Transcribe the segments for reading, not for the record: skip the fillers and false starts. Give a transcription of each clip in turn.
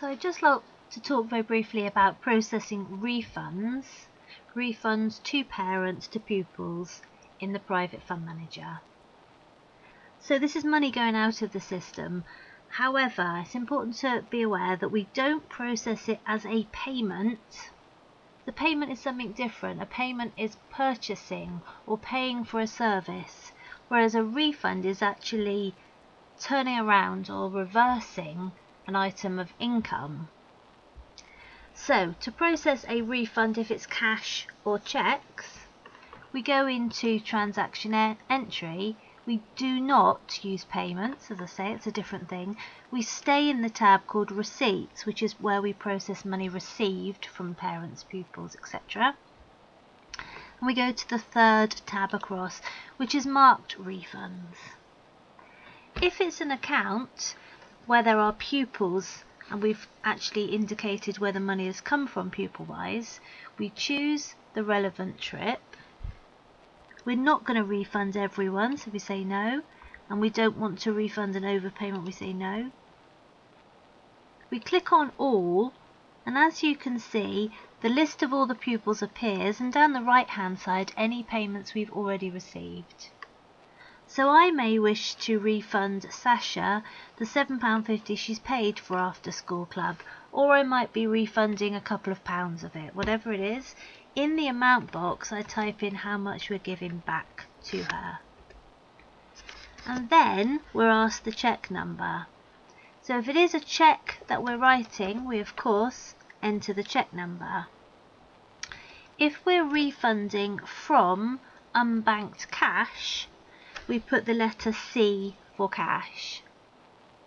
So I'd just like to talk very briefly about processing refunds to parents to pupils in the private fund manager. So this is money going out of the system. However, it's important to be aware that we don't process it as a payment. The payment is something different. A payment is purchasing or paying for a service, whereas a refund is actually turning around or reversing an item of income. So to process a refund, if it's cash or cheques, we go into transaction entry. We do not use payments, as I say, it's a different thing. We stay in the tab called receipts, which is where we process money received from parents, pupils, etc. And we go to the third tab across, which is marked refunds. If it's an account where there are pupils and we've actually indicated where the money has come from pupil-wise, we choose the relevant trip. We're not going to refund everyone, so we say no, and we don't want to refund an overpayment, we say no. We click on all, and as you can see, the list of all the pupils appears, and down the right hand side any payments we've already received. So I may wish to refund Sasha the £7.50 she's paid for after school club, or I might be refunding a couple of pounds of it, whatever it is. In the amount box I type in how much we're giving back to her. And then we're asked the cheque number. So if it is a cheque that we're writing, we of course enter the cheque number. If we're refunding from unbanked cash, we put the letter C for cash.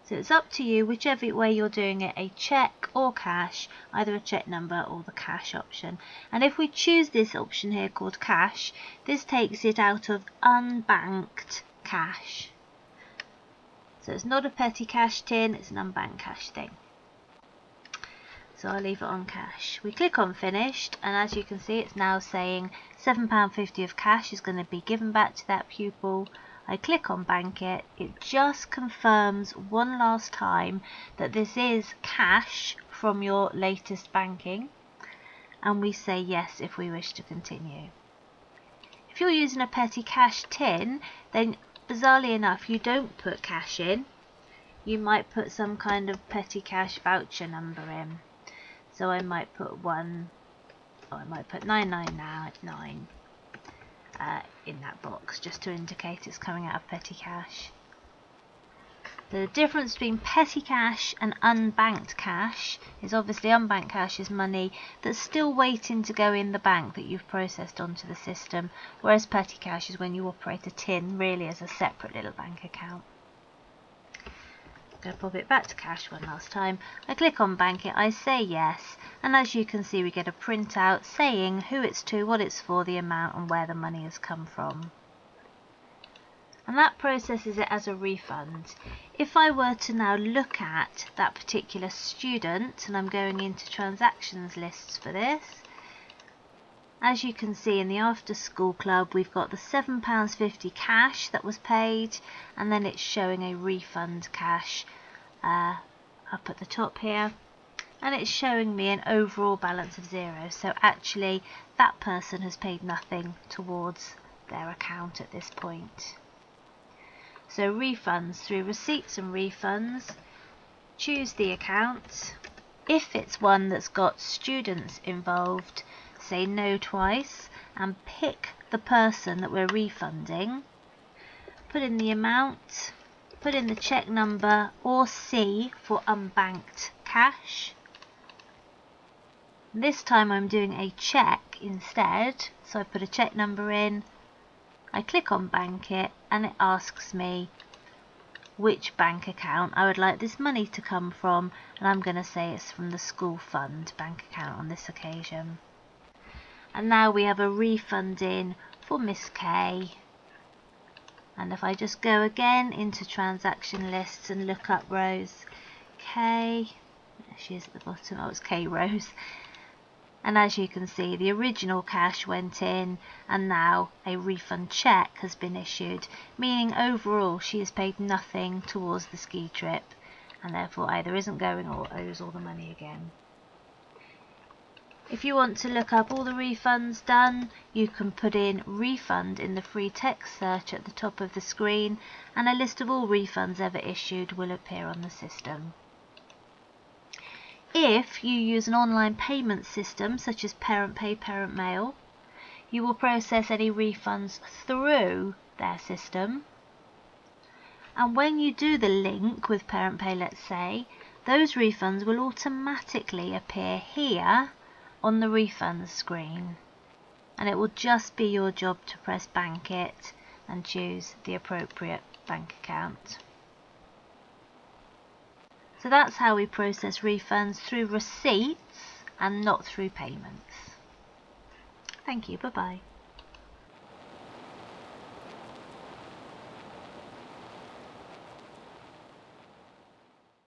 So it's up to you, whichever way you're doing it, a cheque or cash, either a cheque number or the cash option. And if we choose this option here called cash, this takes it out of unbanked cash. So it's not a petty cash tin, it's an unbanked cash thing. So I'll leave it on cash. We click on finished, and as you can see it's now saying £7.50 of cash is going to be given back to that pupil. I click on bank it. It just confirms one last time that this is cash from your latest banking, and we say yes if we wish to continue. If you're using a petty cash tin, then bizarrely enough you don't put cash in. You might put some kind of petty cash voucher number in. So I might put 9999 in that box, just to indicate it's coming out of petty cash. The difference between petty cash and unbanked cash is obviously unbanked cash is money that's still waiting to go in the bank that you've processed onto the system, whereas petty cash is when you operate a tin really as a separate little bank account. I'm going to pop it back to cash one last time. I click on bank it, I say yes, and as you can see we get a printout saying who it's to, what it's for, the amount and where the money has come from. And that processes it as a refund. If I were to now look at that particular student, and I'm going into transactions lists for this, as you can see in the after school club we've got the £7.50 cash that was paid, and then it's showing a refund cash up at the top here, and it's showing me an overall balance of 0. So actually that person has paid nothing towards their account at this point. So refunds through receipts and refunds, choose the account. If it's one that's got students involved, say no twice and pick the person that we're refunding, put in the amount, put in the cheque number or C for unbanked cash. This time I'm doing a cheque instead, so I put a cheque number in, I click on bank it, and it asks me which bank account I would like this money to come from, and I'm going to say it's from the school fund bank account on this occasion. And now we have a refund in for Miss K. And if I just go again into transaction lists and look up Rose K, there she is at the bottom, oh it's K Rose. And as you can see the original cash went in, and now a refund cheque has been issued, meaning overall she has paid nothing towards the ski trip, and therefore either isn't going or owes all the money again. If you want to look up all the refunds done, you can put in refund in the free text search at the top of the screen, and a list of all refunds ever issued will appear on the system. If you use an online payment system such as Parent Pay, Parent Mail, you will process any refunds through their system. And when you do the link with Parent Pay, let's say, those refunds will automatically appear here on the refunds screen, and it will just be your job to press bank it and choose the appropriate bank account. So that's how we process refunds, through receipts and not through payments. Thank you, bye bye.